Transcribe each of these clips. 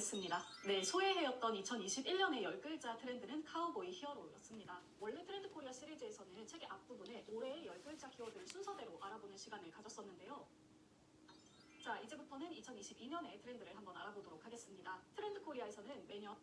냈습니다. 네, 소외해였던 2021년의 10글자 트렌드는 카우보이 히어로였습니다. 원래 트렌드 코리아 시리즈에서는 책의 앞부분에 올해의 10글자 키워드를 순서대로 알아보는 시간을 가졌었는데요. 자, 이제부터는 2022년의 트렌드를 한번 알아보도록 하겠습니다. 트렌드 코리아에서는 매년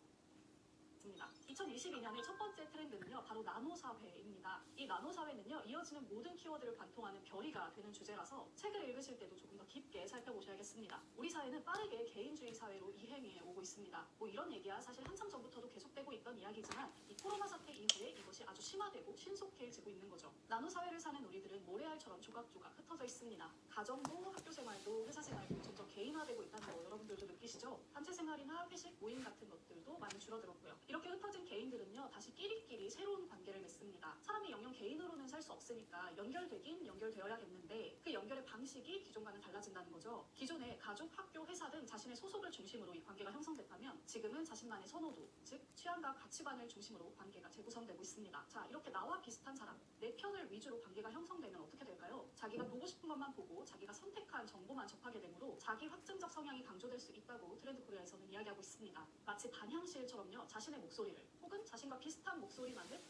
2022년의 첫 번째 트렌드는요, 바로 나노사회입니다. 이 나노사회는요, 이어지는 모든 키워드를 관통하는 결의가 되는 주제라서 책을 읽으실 때도 조금 더 깊게 살펴보셔야겠습니다. 우리 사회는 빠르게 개인주의 사회로 이행해 오고 있습니다. 뭐 이런 얘기야 사실 한참 전부터도 계속되고 있던 이야기지만 이 코로나 사태 이후에 이것이 아주 심화되고 신속해지고 있는 거죠. 나노사회를 사는 우리들은 모래알처럼 조각조각 흩어져 있습니다. 가정도 학교생활도 회사생활도 점점 개인화되고 있다는 거 여러분들도 느끼시죠? 단체생활이나 회식, 모임 같은 것들도 많이 줄어들었고요. 이렇게 흩어진 개인들은요, 다시 끼리끼리 새로운 관계를 맺습니다. 사람이 영영 개인으로는 살 수 없으니까 연결되긴 연결되어야겠는데 그 연결의 방식이 기존과는 달라진다는 거죠. 기존에 가족, 학교, 회사 등 자신의 소속을 중심으로 이 관계가 형성됐다면 지금은 자신만의 선호도, 즉 취향과 가치관을 중심으로 관계가 재구성되고 있습니다. 자, 이렇게 나와 비슷한 사람, 내 편을 위주로 관계가 형성되면 어떻게 될까요? 자기가 보고 싶은 것만 보고 자기가 선택한 정보만 접하게 되므로 자기 확증적 성향이 강조될 수 있다고 트렌드 코리아에서는 이야기하고 있습니다. 마치 반향실처럼요, 자신의 목소리를 혹은 자신과 비슷한 목소리만을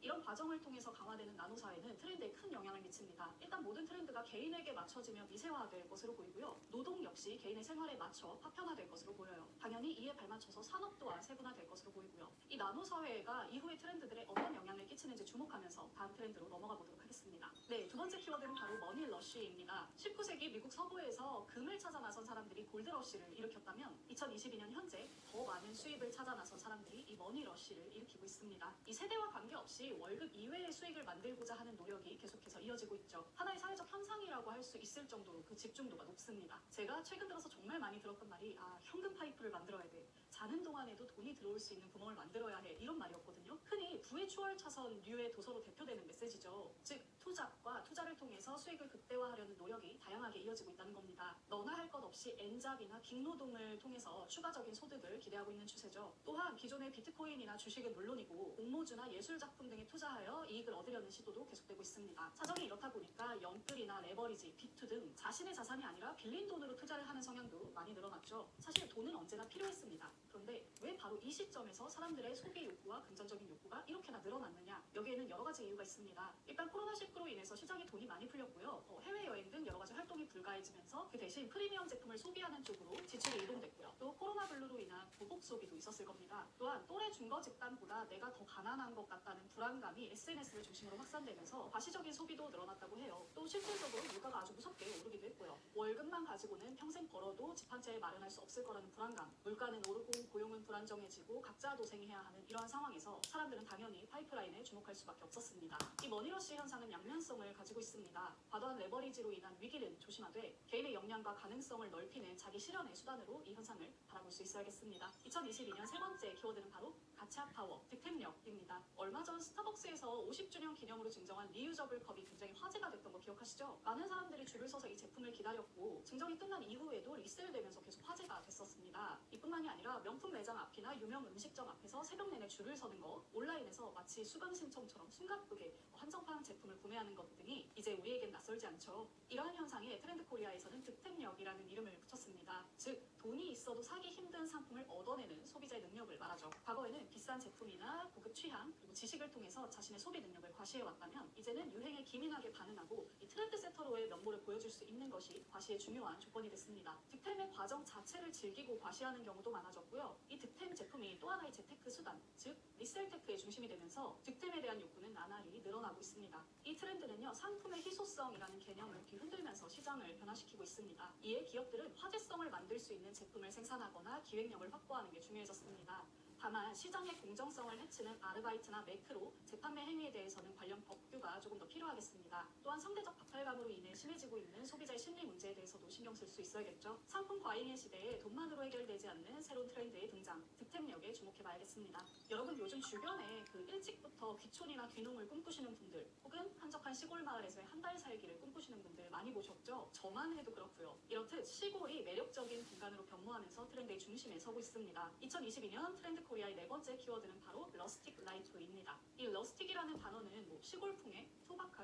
이런 과정을 통해서 강화되는 나노사회는 트렌드에 큰 영향을 미칩니다. 일단 모든 트렌드가 개인에게 맞춰지며 미세화될 것으로 보이고요. 노동 역시 개인의 생활에 맞춰 파편화될 것으로 보여요. 당연히 이에 발맞춰서 산업 또한 세분화될 것으로 보이고요. 이 나노사회가 이후의 트렌드들에 어떤 영향을 끼치는지 주목하면서 다음 트렌드로 넘어가 보도록 하겠습니다. 네, 두 번째 키워드는 바로 머니러쉬입니다. 19세기 미국 서부에서 금을 찾아 나선 사람들이 골드러쉬를 일으켰다면 2022년 현재 더 많은 수입을 찾아 나선 사람들이 이 머니러쉬를 일으키고 있습니다. 이 세대와 관계없이 월급 이외의 수익을 만들고자 하는 노력이 계속해서 이어지고 있죠. 하나의 사회적 현상이라고 할 수 있을 정도로 그 집중도가 높습니다. 제가 최근 들어서 정말 많이 들었던 말이 현금 파이프를 만들어야 돼. 자는 동안에도 돈이 들어올 수 있는 구멍을 만들어야 해. 이런 말이었거든요. 흔히 부의 추월차선류의 도서로 대표되는 메시지죠. 즉 투잡과 투자를 통해서 수익을 극대화하려는 노력이 다양하게 이어지고 있다는 겁니다. 너나 할 것 없이 N잡이나 긱노동을 통해서 추가적인 소득을 기대하고 있는 추세죠. 또한 기존의 비트코인이나 주식은 물론이고 공모주나 예술작품 등에 투자하여 이익을 얻으려는 시도도 계속되고 있습니다. 사정이 이렇다 보니까 영끌이나 레버리지, 비투 등 자신의 자산이 아니라 빌린 돈으로 투자를 하는 성향도 많이 늘어났죠. 사실 돈은 언제나 필요했습니다. 그런데 왜 바로 이 시점에서 사람들의 소비 욕구와 금전적인 욕구가 이렇게나 늘어났느냐? 여기에는 여러 가지 이유가 있습니다. 일단 코로나19로 인해서 시장에 돈이 많이 풀렸고요. 해외여행 등 여러 가지 활동이 불가해지면서 그 대신 프리미엄 제품을 소비하는 쪽으로 지출이 이동됐고요. 또 코로나 블루로 인한 보복 소비도 있었을 겁니다. 또한 또래 준거 집단보다 내가 더 가난한 것 같다는 불안감이 SNS를 중심으로 확산되면서 과시적인 소비도 늘어났다고 해요. 또 실질적으로 물가가 아주 무섭게 오르기도 했고요. 월급만 가지고는 평생 벌어도 집 한 채 마련할 수 없을 거라는 불안감, 물가는 오르고 고용은 불안정해지고 각자 도생해야 하는 이러한 상황에서 사람들은 당연히 파이프라인에 주목할 수밖에 없었습니다. 이 머니러쉬 현상은 양면성을 가지고 있습니다. 과도한 레버리지로 인한 위기는 조심하되 개인의 역량과 가능성을 넓히는 자기 실현의 수단으로 이 현상을 바라볼 수 있어야겠습니다. 2022년 세 번째 키워드는 바로 가차 파워, 득템력입니다. 얼마 전 스타벅스에서 50주년 기념으로 증정한 리유저블 컵이 굉장히 화제가 됐던 거 기억하시죠? 많은 사람들이 줄을 서서 이 제품을 기다렸고 증정이 끝난 이후에도 리셀되면서 계속 화제가 됐었습니다. 이뿐만이 아니라 명품 매장 앞이나 유명 음식점 앞에서 새벽 내내 줄을 서는 것, 온라인에서 마치 수강 신청처럼 숨가쁘게 한정판 제품을 구매하는 것 등이 이제 우리에겐 낯설지 않죠. 이러한 현상에 트렌드 코리아에서는 득템력이라는 이름을 붙였습니다. 즉 돈이 있어도 사기 힘든 상품을 얻어내는 소비자의 능력을 말하죠. 과거에는 비싼 제품이나 고급 취향 그리고 지식을 통해서 자신의 소비 능력을 과시해왔다면 이제는 유행에 기민하게 반응하고 이 트렌드 세터로의 면모를 보여줄 수 있는 것이 과시의 중요한 조건이 됐습니다. 득템의 과정 자체를 즐기고 과시하는 경우도 많아졌고요. 이 득템 제품이 또 하나의 재테크 수단, 즉 리셀테크의 중심이 되면서 득템에 대한 욕구는 나날이 늘어나고 있습니다. 이 트렌드는요, 상품의 희소성이라는 개념을 뒤흔들면서 시장을 변화시키고 있습니다. 이에 기업들은 화제성을 만들 수 있는 제품을 생산하거나 기획력을 확보하는 게 중요해졌습니다. 다만 시장의 공정성을 해치는 아르바이트나 매크로 재판매 행위에 대해서는 관련 법규가 조금 더 필요하겠습니다. 또한 상대적 박탈감으로 인해 심해지고 있는 소비자의 심리 문제에 대해서도 신경 쓸 수 있어야겠죠. 상품 과잉의 시대에 돈만으로 해결되지 않는 새로운 트렌드의 등장, 주택력에 주목해봐야겠습니다. 여러분 요즘 주변에 그 일찍부터 귀촌이나 귀농을 꿈꾸시는 분들 혹은 한적한 시골 마을에서의 한 달 살기를 꿈꾸시는 분들 많이 보셨죠? 저만 해도 그렇고요. 이렇듯 시골이 매력적인 공간으로 변모하면서 트렌드의 중심에 서고 있습니다. 2022년 트렌드 코리아의 네 번째 키워드는 바로 러스틱 라이프입니다. 이 러스틱이라는 단어는 시골풍의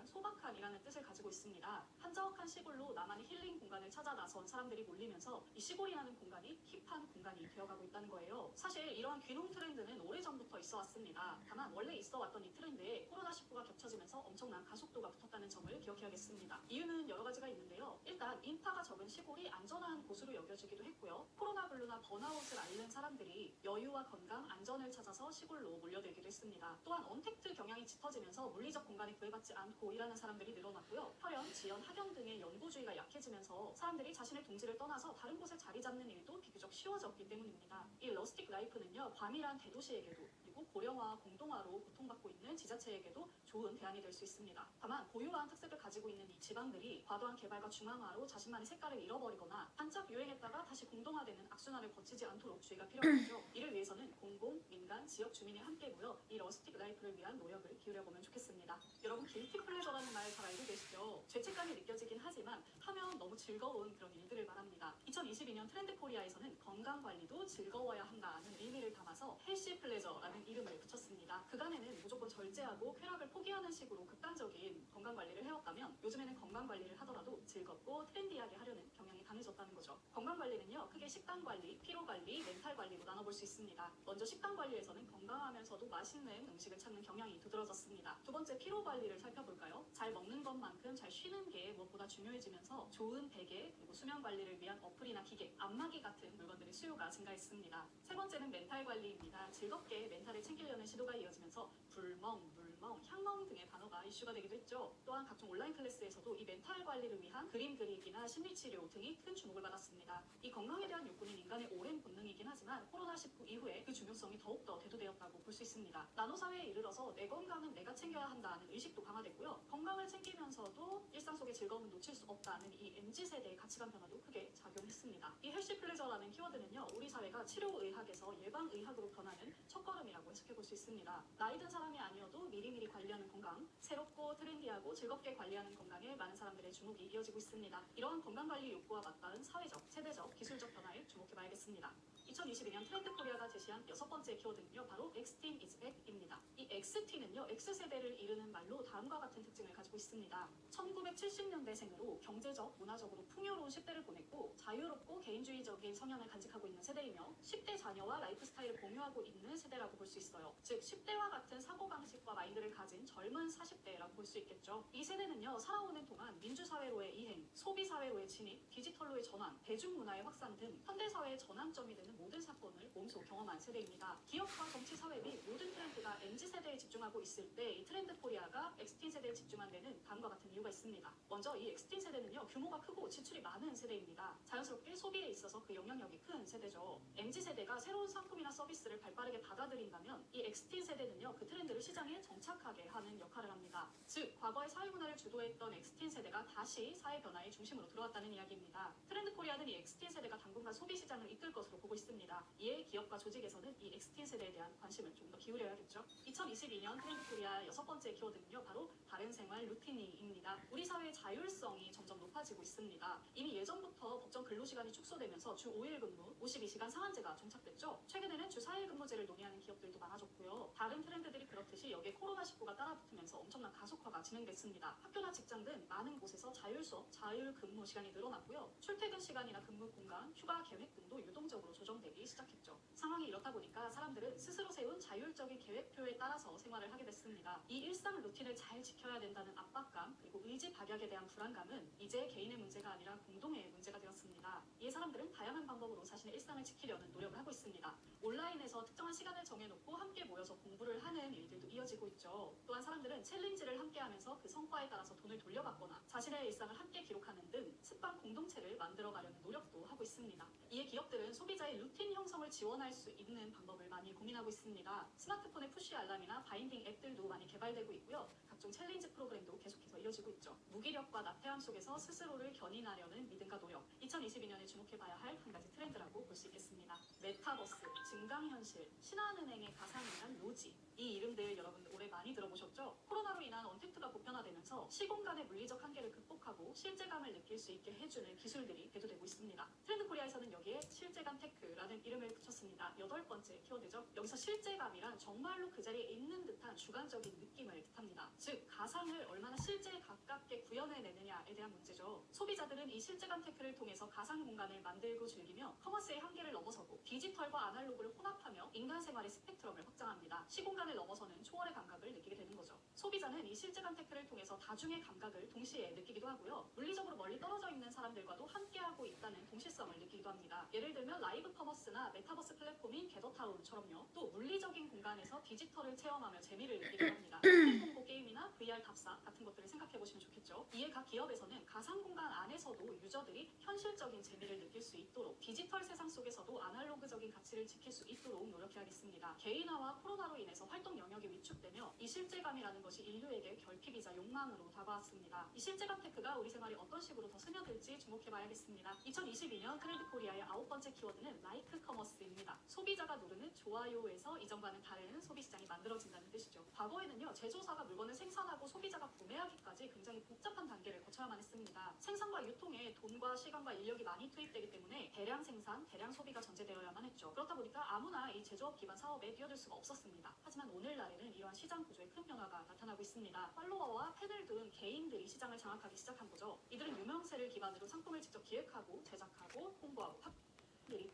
소박한이라는 뜻을 가지고 있습니다. 한적한 시골로 나만의 힐링 공간을 찾아 나선 사람들이 몰리면서 이 시골이라는 공간이 힙한 공간이 되어가고 있다는 거예요. 사실 이러한 귀농 트렌드는 오래전부터 있어 왔습니다. 다만 원래 있어 왔던 이 트렌드에 코로나19가 겹쳐지면서 엄청난 가속도가 붙었다는 점을 기억해야겠습니다. 이유는 여러 가지가 있는데요. 일단 인파가 적은 시골이 안전한 곳으로 여겨지기도 했고요. 코로나 블루나 번아웃을 앓는 사람들이 여유와 건강, 안전을 찾아서 시골로 몰려들기도 했습니다. 또한 언택트 경향이 짙어지면서 물리적 공간이 구애받지 않고 일하는 사람들이 늘어났고요. 혈연, 지연, 학연 등의 연구주의가 약해지면서 사람들이 자신의 동지를 떠나서 다른 곳에 자리 잡는 일도 비교적 쉬워졌기 때문입니다. 이 러스틱 라이프는요, 과밀한 대도시에게도 그리고 고령화, 공동화로 고통받고 있는 지자체에게도 좋은 대안이 될 수 있습니다. 다만 고유한 특색을 가지고 있는 이 지방들이 과도한 개발과 중앙화로 자신만의 색깔을 잃어버리거나 반짝 유행했다가 다시 공동화되는 악순환을 거치지 않도록 주의가 필요하겠죠. 이를 위해서는 공공, 민간, 지역 주민이 함께 모여 이 러스틱 라이프를 위한 노력을 기울여보면 좋겠습니다. 여러분 길티 플레저라는 말 잘 알고 계시죠? 죄책감이 느껴지긴 하지만 하면 너무 즐거운 그런 일들을 말합니다. 2022년 트렌드 코리아에서는 건강관리도 즐거워야 한다는 의미를 담아서 헬시 플레저라는 이름을 붙였습니다. 그간에는 무조건 절제하고 쾌락을 포기하는 식으로 극단적인 건강관리를 해왔다면 요즘에는 건강관리를 하더라도 즐겁고 트렌디하게 하려는 경향이 강해졌다는 거죠. 건강관리는요, 크게 식단관리, 피로관리, 멘탈관리로 나눠볼 수 있습니다. 먼저 식단관리에서는 건강하면서도 맛있는 음식을 찾는 경향이 두드러졌습니다. 두 번째 피로관리를 살펴볼까요? 잘 먹는 것만큼 잘 쉬는 게 무엇보다 중요해지면서 좋은 베개 그리고 수면관리를 위한 어플이나 기계, 안마기 같은 물건들의 수요가 증가했습니다. 세 번째는 멘탈관리입니다. 즐겁게 멘탈을 챙기려는 시도가 이어지면서 불멍, 물멍, 향멍 등의 단어가 이슈가 되기도 했죠. 또한 각종 온라인 클래스에서도 이 멘탈 관리를 위한 그림 그리기나 심리치료 등이 큰 주목을 받았습니다. 이 건강에 대한 욕구는 인간의 오랜 본능이긴 하지만 코로나19 이후에 그 중요성이 더욱더 대두되었다고 볼 수 있습니다. 나노사회에 이르러서 내 건강은 내가 챙겨야 한다는 의식도 강화됐고요. 건강을 챙기면서도 일상 속의 즐거움을 놓칠 수 없다는 이 MZ세대의 가치관 변화도 크게 작용했습니다. 이 헬시 플레저라는 키워드는요, 우리 사회가 치료의학에서 예방의학으로 변하는 첫걸음이라고 해석해볼 수 있습니다. 나이 든 사람이 아니어도 미리미리 관리하는 건강, 새롭고 트렌디하고 즐겁게 관리하는 건강에 많은 사람들의 주목이 이어지고 있습니다. 이러한 건강관리 욕구와 맞닿은 사회적, 세대적, 기술적 변화에 주목해봐야겠습니다. 2022년 트렌드 코리아가 제시한 여섯 번째 키워드는요, 바로 Xteen is back입니다. 이 Xteen은요, X세대를 이르는 말로 다음과 같은 특징을 가지고 있습니다. 1970년대생으로 경제적, 문화적으로 풍요로운 10대를 보냈고 자유롭고 개인주의적인 성향을 간직하고 있는 세대이며 10대 자녀와 라이프 스타일을 공유하고 있는 세대라고 볼 수 있어요. 즉 10대와 같은 사고방식과 마인드를 가진 젊은 40대라고 볼 수 있겠죠. 이 세대는요, 살아오는 동안 민주사회로의 이행, 소비사회로의 진입, 디지털로의 전환, 대중문화의 확산 등 현대사회의 전환점이 되는 모든 사건을 몸소 경험한 세대입니다. 기업과 정치, 사회 및 모든 트렌드가 MZ세대에 집중하고 있을 때 이 트렌드 코리아가 Xteen 세대에 집중한 데는 다음과 같은 이유가 있습니다. 먼저 이 Xteen 세대는요, 규모가 크고 지출이 많은 세대입니다. 자연스럽게 소비에 있어서 그 영향력이 큰 세대죠. MZ세대가 새로운 상품이나 서비스를 발빠르게 받아들인다면 이 Xteen 세대는요, 그 트렌드를 시장에 정착하게 하는 역할을 합니다. 즉 과거의 사회문화를 주도했던 Xteen 세대가 다시 사회 변화의 중심으로 들어왔다는 이야기입니다. 트렌드 코리아는 이 Xteen 세대가 당분간 소비 시장을 이끌 것으로 보고 있습니다. 이에 기업과 조직에서는 이 Xteen 세대에 대한 관심을 좀 더 기울여야겠죠. 2022년 트렌드 코리아 여섯 번째 키워드는요, 바로 바른 생활 루틴입니다. 우리 사회의 자율성이 점점 높아지고 있습니다. 이미 예전부터 법정 근로시간이 축소되면서 주 5일 근무, 52시간 상한제가 정착됐죠. 최근에는 주 4일 근무제를 논의하는 기업들도 많아졌고요. 다른 트렌드들이 그렇듯이 여기에 코로나19가 따라붙으면서 엄청난 가속화가 진행됐습니다. 학교나 직장 등 많은 곳에서 자율수업, 자율근무 시간이 늘어났고요. 출퇴근 시간이나 근무 공간, 휴가 계획 등도 유동적으로 조정되기 시작했죠. 상황이 이렇다 보니까 사람들은 스스로 세운 자율적인 계획표에 따라서 생활을 하게 됐습니다. 이 일상 루틴을 잘 지켜야 된다는 압박감, 그리고 의지 박약에 대한 불안감은 이제 개인의 문제가 아니라 공동의 문제가 되었습니다. 이에 사람들은 다양한 방법으로 자신의 일상을 지키려는 노력을 하고 있습니다. 온라인에서 특정한 시간을 정해놓고 함께 모여서 공부를 하는 일들도 이어지고 있죠. 또한 사람들은 챌린지를 함께 하면서 그 성과에 따라서 돈을 돌려받거나 자신의 일상을 함께 기록하는 등 습관 공동체를 만들어가려는 노력도 하고 있습니다. 이에 기업들은 소비자의 루틴 형성을 지원할 수 있는 방법을 많이 고민하고 있습니다. 스마트폰의 푸시 알람이나 바인딩 앱들도 많이 개발되고 있고요. 각종 챌린지 프로그램도 계속해서 이어지고 있죠. 무기력과 나태함 속에서 스스로를 견인하려는 믿음과 노력, 2022년에 주목해봐야 할 한 가지 트렌드라고 볼 수 있겠습니다. 메타버스, 증강현실, 신한은행의 가상인간 로지, 이 이름들 여러분 올해 많이 들어보셨죠? 코로나로 인한 언택트가 보편화되면서 시공간의 물리적 한계를 극복하고 실제감을 느낄 수 있게 해주는 기술들이 대두되고 있습니다. 트렌드코리아에서는 여기에 실제감 테크라는 이름을 붙였습니다. 8번째 키워드죠. 여기서 실제감이란 정말로 그 자리에 있는 듯한 주관적인 느낌을 뜻합니다. 즉 가상을 얼마나 실제에 가깝게 구현해내느냐에 대한 문제죠. 소비자들은 이 실제감 테크를 통해서 가상 공간을 만들고 즐기며 커머스의 한계를 넘어서고 디지털과 아날로그를 혼합하며 인간 생활의 스펙트럼을 확장합니다. 시공간을 넘어서는 초월의 감각을 느끼게 되는 거죠. 소비자는 이 실제감 테크를 통해서 다중의 감각을 동시에 느끼기도 하고요. 물리적으로 멀리 떨어져 있는 사람들과도 함께하고 있다는 동시성을 느끼기도 합니다. 예를 들면 라이브 커머스나 메타버스 플랫폼인 게더타운처럼요. 또 물리적인 공간에서 디지털을 체험하며 재미를 느끼기도 합니다. 공포 게임이나 VR 답사 같은 것들을 생각해보시면 좋겠죠. 이에 각 기업에서는 가상 공간 안에서도 유저들이 현실적인 재미를 느낄 수 있도록 디지털 세상 속에서도 아날로그적인 가치를 지킬 수 있도록 노력해야겠습니다. 개인화와 코로나로 인해서 활동 영역이 위축되며 이 실제감이라는 것이 인류에게 결핍이자 욕망으로 다가왔습니다. 이 실제감 테크가 우리 생활에 어떤 식으로 더 스며들지 주목해봐야겠습니다. 2022년 트렌드코리아의 9번째 키워드는 라이크 커머스입니다. 소비자가 누르는 좋아요에서 이전과는 다른 소비시장이 만들어진다는 뜻이죠. 과거에는요, 제조사가 물건을 생산하고 소비자가 구매하기까지 굉장히 복잡한 단계를 거쳐야만 했습니다. 생산과 유통에 돈과 시간과 인력이 많이 투입되기 때문에 대량 생산, 대량 소비가 전제되어야만 했죠. 그렇다 보니까 아무나 이 제조업 기반 사업에 뛰어들 수가 없었습니다. 하지만 오늘날에는 이러한 시장 구조에 큰 변화가 나타나고 있습니다. 팔로워와 팬을 둔 개인들이 시장을 장악하기 시작한 거죠. 이들은 유명세를 기반으로 상품을 직접 기획하고 제작하고 홍보하고 판매를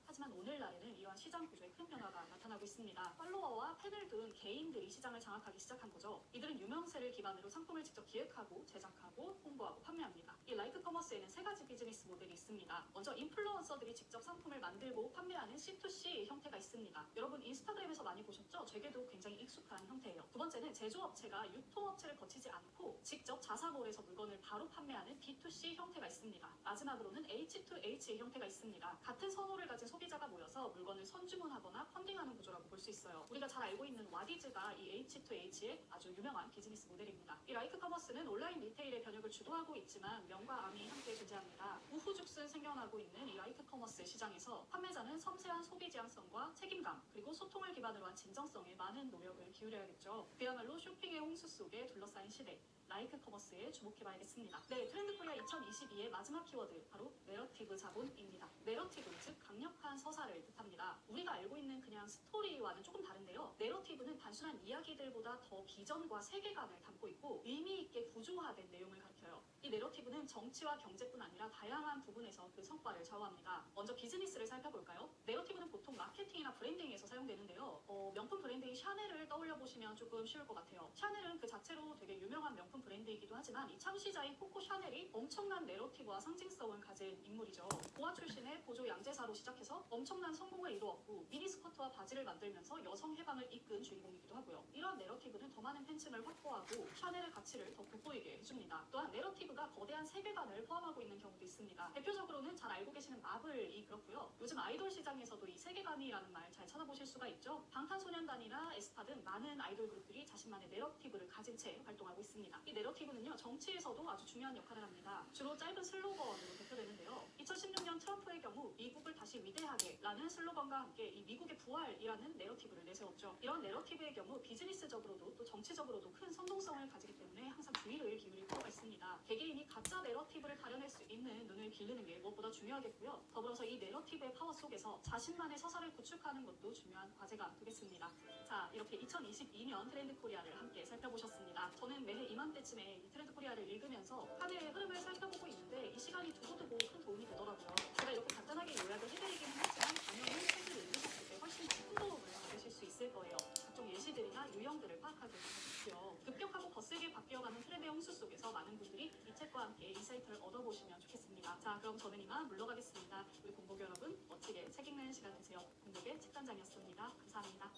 하지만 오늘날에는 이러한 시장 구조에 큰 변화가 나타나고 있습니다. 팔로워와 팬을 둔 개인들이 시장을 장악하기 시작한 거죠. 이들은 유명세를 기반으로 상품을 직접 기획하고 제작하고 홍보하고 판매합니다. 이 라이크 커머스에는 3가지 비즈니스 모델이 있습니다. 먼저 인플루언서들이 직접 상품을 만들고 판매하는 C2C 형태가 있습니다. 여러분 인스타그램에서 많이 보셨죠? 제게도 굉장히 익숙한 형태예요. 두 번째는 제조업체가 유통업체를 거치지 않고 직접 자사몰에서 물건을 바로 판매하는 B2C 형태가 있습니다. 마지막으로는 H2H 형태가 있습니다. 같은 선호를 가진 소비자가 모여서 물건을 선주문하거나 펀딩하는 구조라고 볼 수 있어요. 우리가 잘 알고 있는 와디즈가 이 H2H의 아주 유명한 비즈니스 모델입니다. 이 라이크 커머스는 온라인 리테일의 변혁을 주도하고 있지만 명과 암이 함께 존재합니다. 우후죽순 생겨나고 있는 이 라이크 커머스 시장에서 판매자는 섬세한 소비 지향성과 책임감 그리고 소통을 기반으로 한 진정성에 많은 노력을 기울여야겠죠. 그야말로 쇼핑의 홍수 속에 둘러싸인 시대. 라이크 커머스에 주목해봐야겠습니다. 네, 트렌드코리아 2022의 마지막 키워드 바로 내러티브 자본입니다. 내러티브 즉 강력한 서사를 뜻합니다. 우리가 알고 있는 그냥 스토리와는 조금 다른데요. 내러티브는 단순한 이야기들보다 더 비전과 세계관을 담고 있고 의미 있게 구조화된 내용을 가리켜요. 이 내러티브는 정치와 경제뿐 아니라 다양한 부분에서 그 성과를 좌우합니다. 먼저 비즈니스를 살펴볼까요? 내러티브는 보통 마케팅이나 브랜딩에서 사용되는데요. 명품 브랜드인 샤넬을 떠올려보시면 조금 쉬울 것 같아요. 샤넬은 그 자체로 되게 유명한 명품 브랜드이기도 하지만 이 창시자인 코코 샤넬이 엄청난 내러티브와 상징성을 가진 인물이죠. 고아 출신의 보조 양제사로 시작해서 엄청난 성공을 이루었고 미니스커트와 바지를 만들면서 여성 해방을 이끈 주인공이기도 하고요. 이러한 내러티브는 더 많은 팬층을 확보하고 샤넬의 가치를 더 돋보이게 해줍니다. 또한 내러티브가 거대한 세계관을 포함하고 있는 경우도 있습니다. 대표적으로는 잘 알고 계시는 마블이 그렇고요. 요즘 아이돌 시장에서도 이 세계관이라는 말 잘 찾아보실 수가 있죠. 방탄소년단이나 에스파 등 많은 아이돌 그룹들이 자신만의 내러티브를 가진 채 활동하고 있습니다. 이 내러티브는요, 정치에서도 아주 중요한 역할을 합니다. 주로 짧은 슬로건으로 대표되는데요. 2016년 트럼프의 경우 미국을 다시 위대하게 라는 슬로건과 함께 이 미국의 부활이라는 내러티브를 내세웠죠. 이런 내러티브의 경우 비즈니스적으로도 또 정치적으로도 큰 선동성을 가지기 때문에 항상 주의를 기울일 필요가 있습니다. 개개인이 가짜 내러티브를 가려낼 수 있는 눈을 기르는 게 무엇보다 중요하겠고요. 더불어서 이 내러티브의 파워 속에서 자신만의 서사를 구축하는 것도 중요한 과제가 되겠습니다. 자, 이렇게 2022년 트렌드 코리아를 함께 살펴보셨습니다. 저는 매해 이맘때쯤에 이 트렌드 코리아를 읽으면서 한 해의 흐름을 살펴보고 있는데 이 시간이 두고두고 큰 도움이 되더라고요. 제가 이렇게 간단하게 요약을 해드리기는 하지만 단연히 책을 읽으셨을 때 훨씬 큰 도움을 받으실 수 있을 거예요. 각종 예시들이나 유형들을 파악하게 되십시오. 급격하고 거세게 바뀌어가는 트렌드의 홍수 속에서 많은 분들이 이 책과 함께 인사이트를 얻어보시면 좋겠습니다. 자, 그럼 저는 이만 물러가겠습니다. 우리 공복 여러분 멋지게 책 읽는 시간 되세요. 공복의 책단장이었습니다. 감사합니다.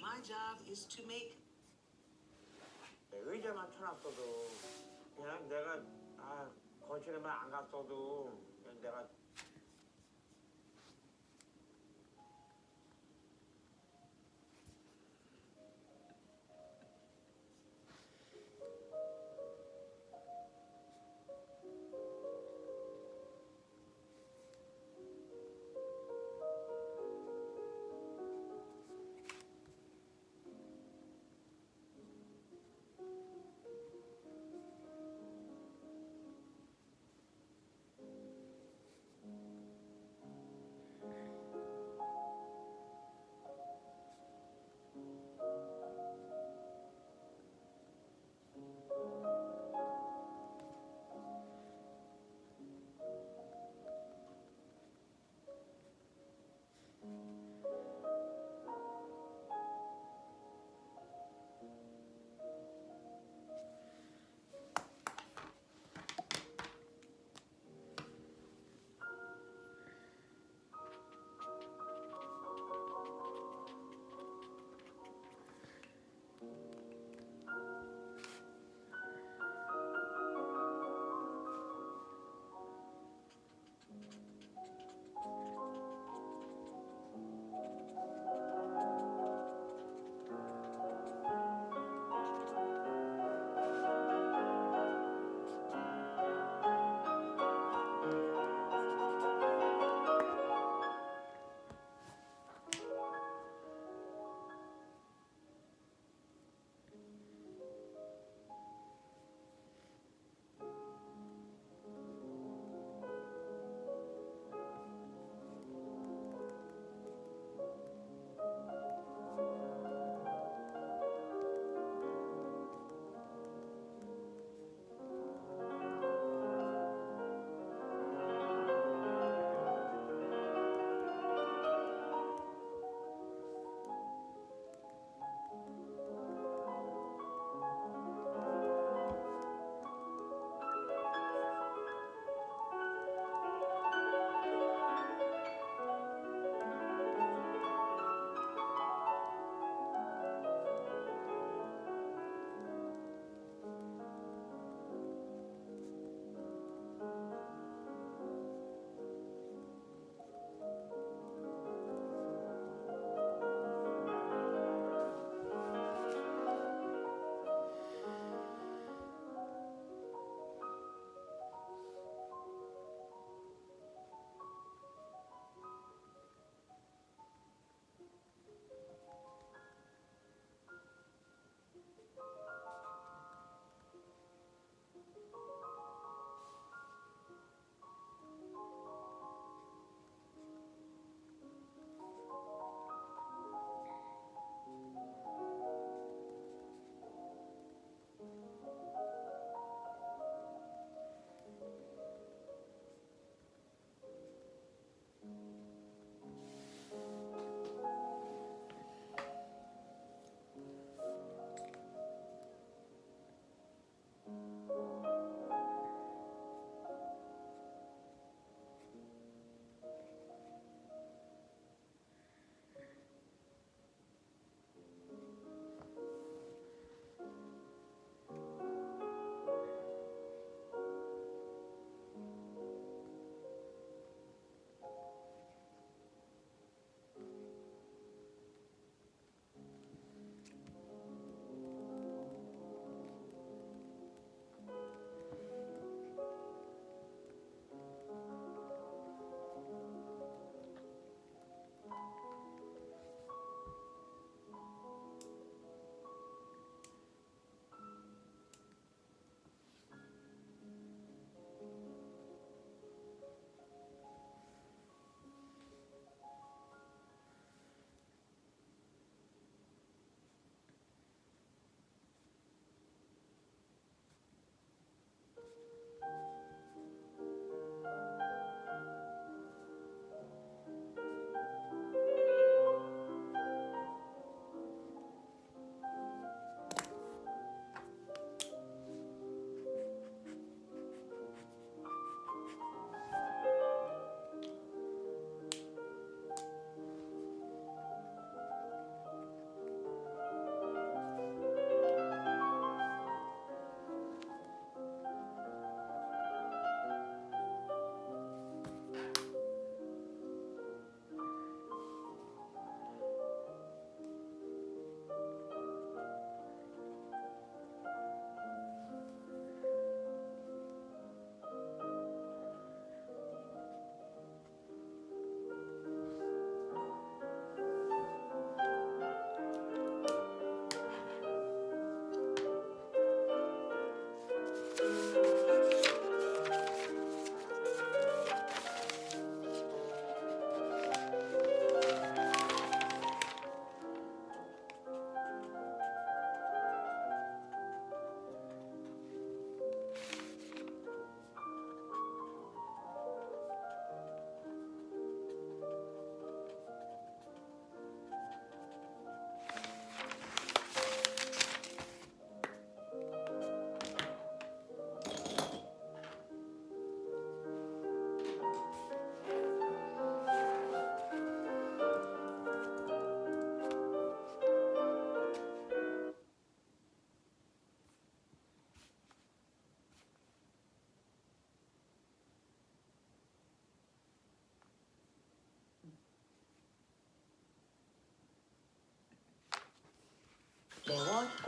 My job is to make 의자만 쳐놨어도 그냥 내가 거실에만 안 갔어도 그냥 내가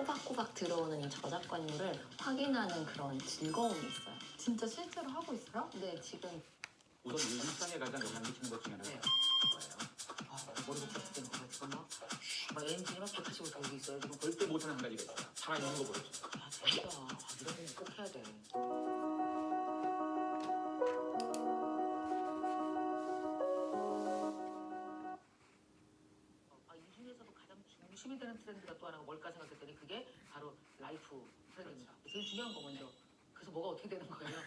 꼬박꼬박 들어오는 이 저작권료를 확인하는 그런 즐거움이 있어요. 진짜 실제로 하고 있어요? 근데 지금 우선 일상에 가장 영향 미치는 것 중에 하나가 네. 뭐예요? 머리부터 그때는 지금 막 엔진이 막 180을 돌고 있어요. 지금 절대 못하는 한 가지가 있어요. 살아있는 거 보여줘. 아, 재밌다. 이런 거꼭 해야 돼. 이 중에서도 가장 중심이 되는 트렌드가 또 하나가 뭘까 생각했더니 그게 바로 라이프 트렌드입니다. 제일 중요한 거 먼저. 그래서 뭐가 어떻게 되는 거예요?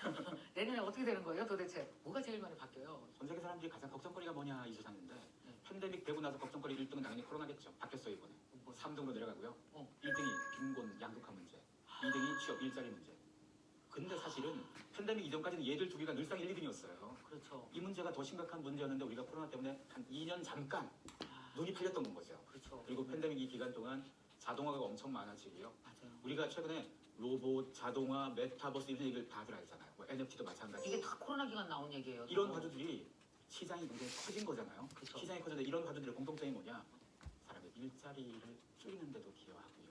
내년에 어떻게 되는 거예요 도대체? 뭐가 제일 많이 바뀌어요? 전 세계 사람들이 가장 걱정거리가 뭐냐 이 조사인데 네. 팬데믹 되고 나서 걱정거리 1등은 당연히 코로나겠죠. 바뀌었어요 이번에. 뭐 3등으로 내려가고요. 어. 1등이 빈곤 양극화 문제, 2등이 취업 일자리 문제. 근데 사실은 팬데믹 이전까지는 얘들 두 개가 늘상 1, 2등이었어요. 그렇죠. 이 문제가 더 심각한 문제였는데 우리가 코로나 때문에 한 2년 잠깐 아, 눈이 팔렸던 건 거죠. 그렇죠. 그리고 팬데믹 이 기간 동안 자동화가 엄청 많아지고요. 맞아요. 우리가 최근에 로봇, 자동화, 메타버스 이런 얘기를 다들 알잖아요. 뭐 NFT도 마찬가지. 이게 다 코로나 기간 나온 얘기예요. 이런 다. 화두들이 시장이 굉장히 커진 거잖아요. 그쵸. 시장이 커졌는데 이런 화두들의 공통점이 뭐냐? 사람의 일자리를 줄이는데도 기여하고요.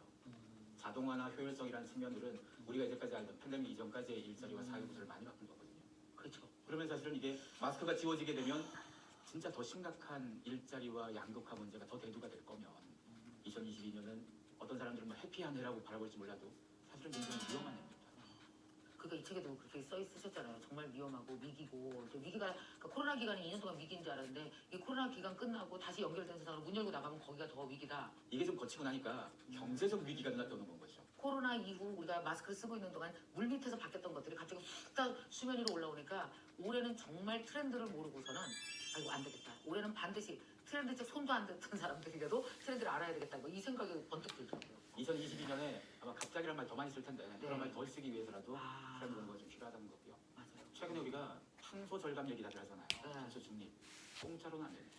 자동화나 효율성이라는 측면들은 우리가 이제까지 알던 팬데믹 이전까지의 일자리와 사회 구조를 많이 바꾼 거거든요. 그렇죠. 그러면 사실은 이게 마스크가 지워지게 되면 진짜 더 심각한 일자리와 양극화 문제가 더 대두가 될 거면 2022년은 어떤 사람들은 뭐 해피한 해라고 바라볼지 몰라도 사실은 굉장히 위험한 해입니다. 그러니까 이 책에도 그렇게 써 있으셨잖아요. 정말 위험하고 위기고 또 위기가 그러니까 코로나 기간이 2년 동안 위기인 줄 알았는데 이 코로나 기간 끝나고 다시 연결된 세상으로 문 열고 나가면 거기가 더 위기다. 이게 좀 거치고 나니까 경제적 위기가 눈앞에 오는 건 거죠. 코로나 이후 우리가 마스크를 쓰고 있는 동안 물 밑에서 바뀌었던 것들이 갑자기 훅 다 수면 위로 올라오니까 올해는 정말 트렌드를 모르고서는 아이고 안 되겠다. 올해는 반드시 트렌드 책 손도 안 댔던 사람들이라도 트렌드를 알아야 되겠다. 뭐 이 생각이 번뜩 들더라고요. 2022년에 아마 갑자기란 말 더 많이 쓸 텐데 네. 그런 말 덜 쓰기 위해서라도 아. 트렌드 공부가 좀 필요하다는 거고요. 맞아요. 최근에 우리가 탄소 절감 얘기 다들 하잖아요. 탄소 중립. 공짜로는 안 됩니다.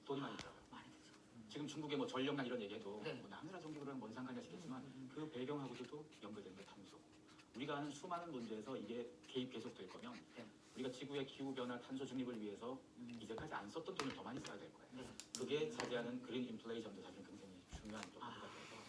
돈이 많이 들어가요. 많이 되죠. 지금 중국의 뭐 전력난 이런 얘기해도 네. 뭐 나무라 전기로랑 뭔 상관이시겠지만 그 배경하고도 연결되는 게 탄소. 우리가 아는 수많은 문제에서 이게 개입 계속될 거면 네. 우리가 지구의 기후 변화, 탄소 중립을 위해서 이제까지 안 썼던 돈을 더 많이 써야 될 거예요. 네. 그게 차지하는 그린 인플레이션도 사실 굉장히 중요한 또 아. 부분이 돼서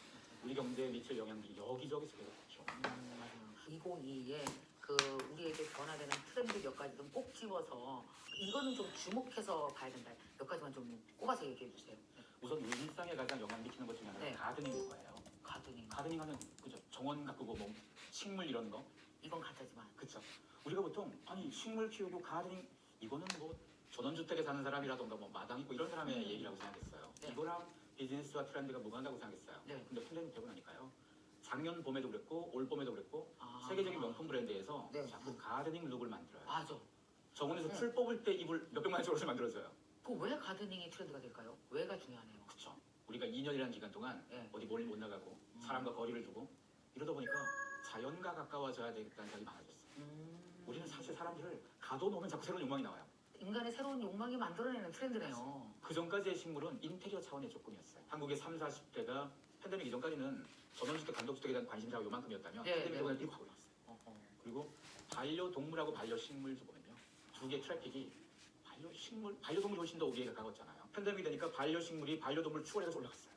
우리 경제에 미칠 영향들이 여기저기서 계속 키워. 맞아요. 2022에 그 우리에게 변화되는 트렌드 몇 가지 좀 꼭 집어서 이거는 좀 주목해서 봐야 된다. 몇 가지만 좀 꼽아서 얘기해 주세요. 네. 우선 우리 일상에 가장 영향 미치는 것 중에 하나가 네. 가드닝인 거예요. 가드닝. 가드닝하면 그죠? 정원 가꾸고 뭐 식물 이런 거. 이건 가짜지만. 그쵸? 우리가 보통 아니 식물 키우고 가드닝 이거는 뭐 전원주택에 사는 사람이라던가 뭐 마당 있고 이런 사람의 얘기라고 생각했어요. 네. 이거랑 비즈니스와 트렌드가 무관하다고 생각했어요. 네. 근데 팬데믹 되고 나니까요. 작년 봄에도 그랬고 올 봄에도 그랬고 아. 세계적인 명품 브랜드에서 네. 자꾸 가드닝 룩을 만들어요. 맞아. 정원에서 네. 풀 뽑을 때 입을 몇백만 원짜리 옷을 만들어줘요. 그 왜 가드닝이 트렌드가 될까요? 왜가 중요하네요. 그쵸? 우리가 2년이라는 기간 동안 네. 어디 멀리 못 나가고 사람과 거리를 두고 이러다 보니까 자연과 가까워져야 되겠다는 생각이 많아졌어요. 우리는 사실 사람들을 가둬놓으면 자꾸 새로운 욕망이 나와요. 인간의 새로운 욕망이 만들어내는 트렌드네요. 그 전까지의 식물은 인테리어 차원의 조건이었어요. 한국의 30, 40대가 팬데믹 이전까지는 전원주택, 단독주택에 대한 관심사가 요만큼이었다면 네, 팬데믹 네. 동안에 확 올랐어요. 어허. 그리고 반려동물하고 반려식물도 보면요. 두 개의 트래픽이 반려동물이 훨씬 더 우리에 가까웠잖아요. 팬데믹이 되니까 반려식물이 반려동물 추월해서 올라갔어요.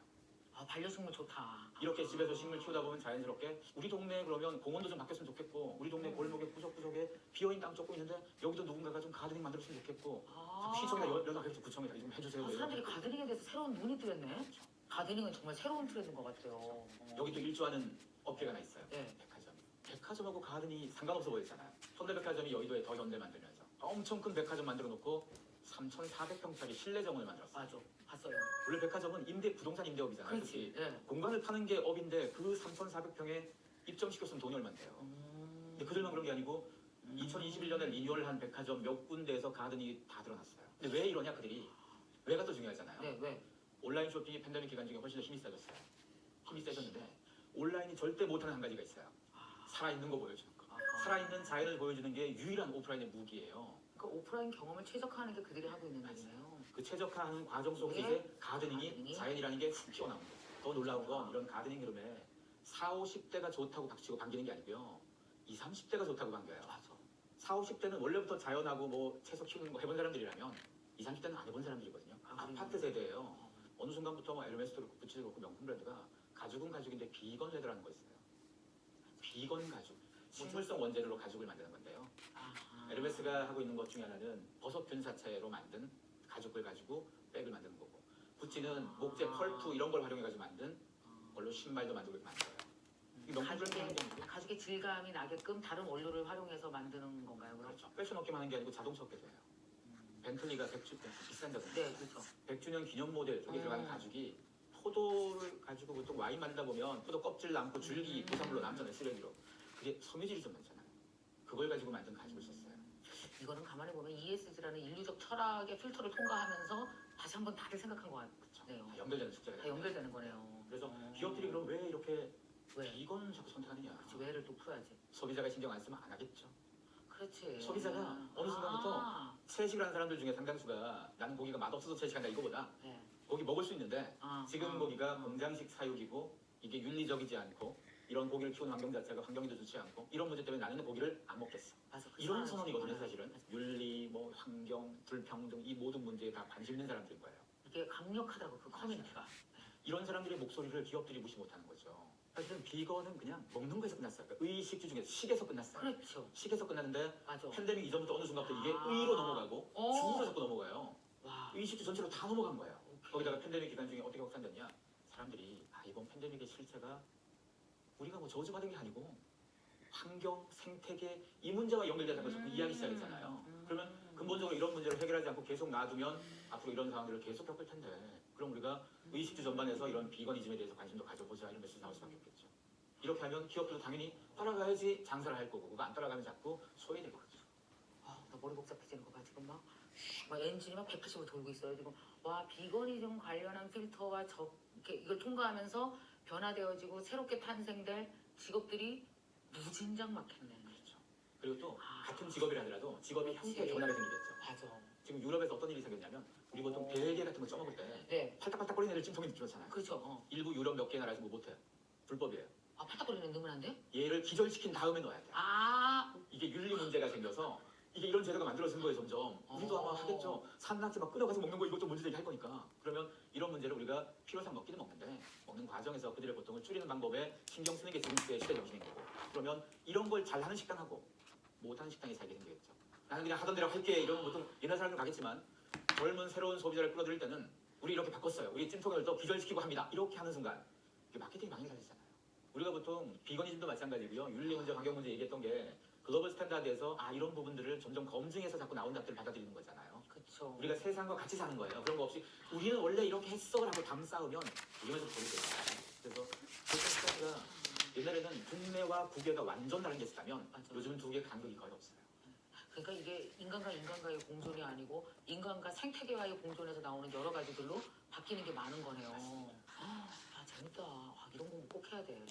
아 반려식물 좋다. 이렇게 집에서 식물 키우다 보면 자연스럽게 우리 동네에 그러면 공원도 좀 바뀌었으면 좋겠고 우리 동네 골목에 구석구석에 비어있는 땅 조금 있는데 여기도 누군가가 좀 가드닝 만들었으면 좋겠고 자꾸 시청에다 연락해서 구청에다 좀 해주세요. 아, 사람들이 가드닝에 대해서 새로운 눈이 뜨였네. 가드닝은 정말 새로운 트렌드인 것 같아요. 여기 또 일조하는 업계가 하나 있어요. 네. 백화점. 백화점하고 가든이 상관없어 보이잖아요. 현대백화점이 여의도에 더 현대 만들면서 엄청 큰 백화점 만들어 놓고 3,400평짜리 실내 정원을 만들었어요. 맞아. 봤어요. 원래 백화점은 부동산 임대업이잖아요. 그렇지. 그치? 예. 공간을 파는 게 업인데 그 3,400평에 입점시켰으면 돈이 얼만데요. 근데 그들만 그런 게 아니고 2021년에 리뉴얼한 백화점 몇 군데에서 가든이 다 드러났어요. 근데 왜 이러냐 그들이. 왜가 또 중요하잖아요. 네, 왜? 온라인 쇼핑이 팬데믹 기간 중에 훨씬 더 힘이 세졌어요. 힘이 세졌는데 온라인이 절대 못하는 한 가지가 있어요. 살아있는 거 보여주는 거. 아하. 살아있는 자연을 보여주는 게 유일한 오프라인의 무기예요. 그러니까 오프라인 경험을 최적화하는 게 그들이 하고 있는 일이네요. 그 최적화하는 과정 속에서 네. 이제 가드닝이 가드닝이? 자연이라는 게 훅 튀어나오는 거죠. 더 놀라운 건 이런 가드닝 흐름에 40, 50대가 좋다고 박치고 반기는 게 아니고요. 20, 30대가 좋다고 반겨요. 맞아. 40, 50대는 원래부터 자연하고 뭐 채소 키우는 거 해본 사람들이라면 20, 30대는 안 해본 사람들이거든요. 아, 아파트 세대예요. 어느 순간부터 뭐 에르메스도 그렇고 부치도 그렇고 명품 브랜드가 가죽은 가죽인데 비건 레더라는 거 있어요. 비건 가죽. 식물성 원재료로 가죽을 만드는 건데요. 아하. 에르메스가 하고 있는 것 중에 하나는 버섯 균사체로 만든 가죽을 가지고 백을 만드는 거고, 구찌는 목재 펄프 이런 걸 활용해가지고 만든 걸로 신발도 만들고 이렇게 만들어요. 이게 너무 불편한 게 아니고, 가죽의 질감이 나게끔 다른 원료를 활용해서 만드는 건가요? 그럼? 그렇죠. 패션 업계만 하는 게 아니고 자동차 업계도 해요. 벤틀리가 비싼다던데. 네, 그렇죠. 100주년 기념 모델 쪽에 들어가는 가죽이 포도를 가지고 보통 와인 만들다 보면 포도 껍질 남고 줄기 부산물로 남잖아요, 쓰레기로. 그게 섬유질이 좀 많잖아요. 그걸 가지고 만든 가죽을 썼어요. 이거는 가만히 보면 ESG라는 인류적 철학의 필터를 통과하면서 다시 한번 다들 생각한 것 같네요. 다 연결되는 숙제가 다 연결되는 거네요. 그래서 기업들이 그럼 왜 이렇게 왜? 비건 자꾸 선택하느냐? 그렇지, 왜를 또 풀어야지. 소비자가 신경 안 쓰면 안 하겠죠. 그렇지. 소비자가 어느 순간부터 채식을 하는 사람들 중에 상당수가 나는 고기가 맛없어서 채식한다 이거보다 네. 고기 먹을 수 있는데 지금 아. 고기가 공장식 사육이고 이게 윤리적이지 않고 이런 고기를 키우는 환경 자체가 환경에도 좋지 않고 이런 문제 때문에 나는 고기를 안 먹겠어. 맞아, 그 이런 사람은 선언이거든요, 정말. 사실은. 맞아. 윤리, 뭐 환경, 불평등 이 모든 문제에 다 관심 있는 사람들인 거예요. 이게 강력하다고 그 커뮤니티가. 이런 사람들의 목소리를 기업들이 무시 못하는 거죠. 사실은 비건은 그냥 먹는 거에서 끝났어요. 그러니까 의식주 중에서 식에서 끝났어요. 그렇죠. 식에서 끝났는데 맞아. 팬데믹 이전부터 어느 순간부터 이게 아. 의로 넘어가고 어. 주로 자꾸 넘어가요. 와. 의식주 전체로 다 넘어간 거예요. 오케이. 거기다가 팬데믹 기간 중에 어떻게 확산됐냐? 사람들이 이번 팬데믹의 실체가 우리가 뭐 저주받은 게 아니고 환경, 생태계 이 문제와 연결되는 것을 자꾸 이야기 시작했잖아요. 그러면 근본적으로 이런 문제를 해결하지 않고 계속 놔두면 앞으로 이런 상황들을 계속 겪을 텐데 그럼 우리가 의식주 전반에서 이런 비건이즘에 대해서 관심도 가져보자 이런 메시지 나올 수밖에 없겠죠. 이렇게 하면 기업들도 당연히 따라가야지 장사를 할 거고 그거 안 따라가면 자꾸 소외될 거죠. 아, 나 머리 복잡해지는 거 봐. 지금 막 엔진이 막 180으로 돌고 있어요. 지금 와 비건이즘 관련한 필터와 이렇게 이걸 통과하면서 변화되어지고 새롭게 탄생될 직업들이 무진장 많겠네. 그렇죠. 그리고 또 아. 같은 직업이라 하더라도 직업의 형태에 변화가 생기겠죠. 맞아. 지금 유럽에서 어떤 일이 생겼냐면 우리 보통 베개 같은 거 쪄먹을 때 네. 팔딱팔딱 거리는 애들 찜통에 넣잖아요. 그렇죠. 어. 일부 유럽 몇 개 나라에서 뭐 못해요. 불법이에요. 아 파닥거리는 넣으면 안 돼? 얘를 기절시킨 다음에 넣어야 돼요. 아. 이게 윤리 문제가 생겨서 이게 이런 제도가 만들어진 거예요 점점. 우리도 아마 하겠죠. 산낙지 막 끊어가서 먹는 거 이것도 문제 제기 할 거니까. 그러면 이런 문제를 우리가 필요상 먹기는 먹는데 먹는 과정에서 그들의 고통을 줄이는 방법에 신경 쓰는 게 지금 시대 정신인 거고. 그러면 이런 걸 잘하는 식당하고 못하는 식당이 살게 생기겠죠. 나는 그냥 하던 대로 할게 이러면 보통 옛날 사람들 가겠지만 젊은 새로운 소비자를 끌어들일 때는 우리 이렇게 바꿨어요. 우리 찜통을 더 기절시키고 합니다. 이렇게 하는 순간 이게 마케팅이 많이 달리잖아요. 우리가 보통 비건이즘도 마찬가지고요. 윤리 문제, 환경 문제 얘기했던 게 글로벌 스탠다드에서 이런 부분들을 점점 검증해서 자꾸 나온 답들을 받아들이는 거잖아요. 그렇죠. 우리가 세상과 같이 사는 거예요. 그런 거 없이 우리는 원래 이렇게 했어라고 담 쌓으면 이게 좀 버리거든요. 그래서 보통 스탠드가 옛날에는 국내와 국외가 완전 다른 게 있었다면 맞아. 요즘은 두 개 간극이 거의 없어요. 그러니까 이게 인간과 인간과의 공존이 아니고 인간과 생태계와의 공존에서 나오는 여러 가지들로 바뀌는 게 많은 거네요. 아 재밌다. 이런 공부 꼭 해야 돼.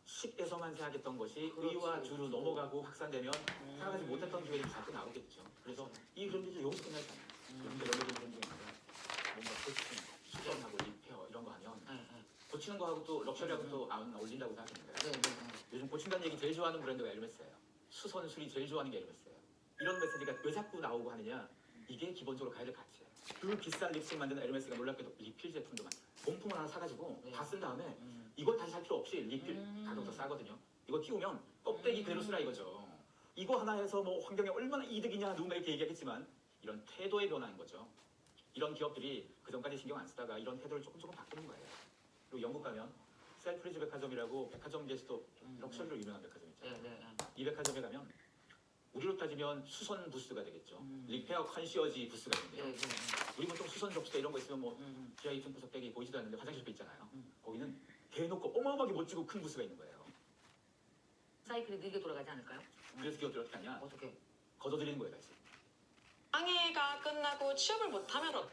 식에서만 생각했던 것이 그렇지. 의와 주로 넘어가고 확산되면 생각하지 못했던 기회들이 자꾸 나오겠죠. 그래서 이 그림들도 여기서 끝나지 않아요. 그런데 여기서 그림 중에 뭔가 고치는 거, 수정하고 리페어 이런 거 하면 네, 네. 고치는 거하고 또 럭셔리하고 또 안 어울린다고 생각했는데 네, 네, 네. 요즘 고친다는 얘기 제일 좋아하는 브랜드가 에르메스예요. 수선술이 제일 좋아하는 게 에르메스예요. 이런 메시지가 왜 자꾸 나오고 하느냐 이게 기본적으로 가야 될 가치예요. 그 비싼 립스틱 만드는 에르메스가 놀랍게도 리필 제품도 만들어요. 본품을 하나 사가지고 네. 다 쓴 다음에 이걸 다시 살 필요 없이 리필 가격 더 싸거든요. 이거 띄우면 껍데기 그대로 쓰라 이거죠. 이거 하나 해서 뭐 환경에 얼마나 이득이냐 누군가 이렇게 얘기하겠지만 이런 태도의 변화인 거죠. 이런 기업들이 그전까지 신경 안 쓰다가 이런 태도를 조금 바꾸는 거예요. 그리고 영국 가면 셀프리즈 백화점이라고 백화점 게스트 럭셔리로 유명한 백화점 있잖아요. 네, 네. 이 백화점에 가면 우리로 따지면 수선 부스가 되겠죠. 리페어 컨시어지 부스가 네, 있는데요. 네, 네. 우리 보통 수선 접시대 이런 거 있으면 뭐 지하 2층 구석대기 보이지도 않는데 화장실 옆에 있잖아요. 거기는 대놓고 어마어마하게 멋지고 큰 부스가 있는 거예요. 사이클이 느리게 돌아가지 않을까요? 그래서 기업들이 어떻게 하냐? 어떻게? 걷어들이는 거예요, 다시. 장애가 끝나고 취업을 못하면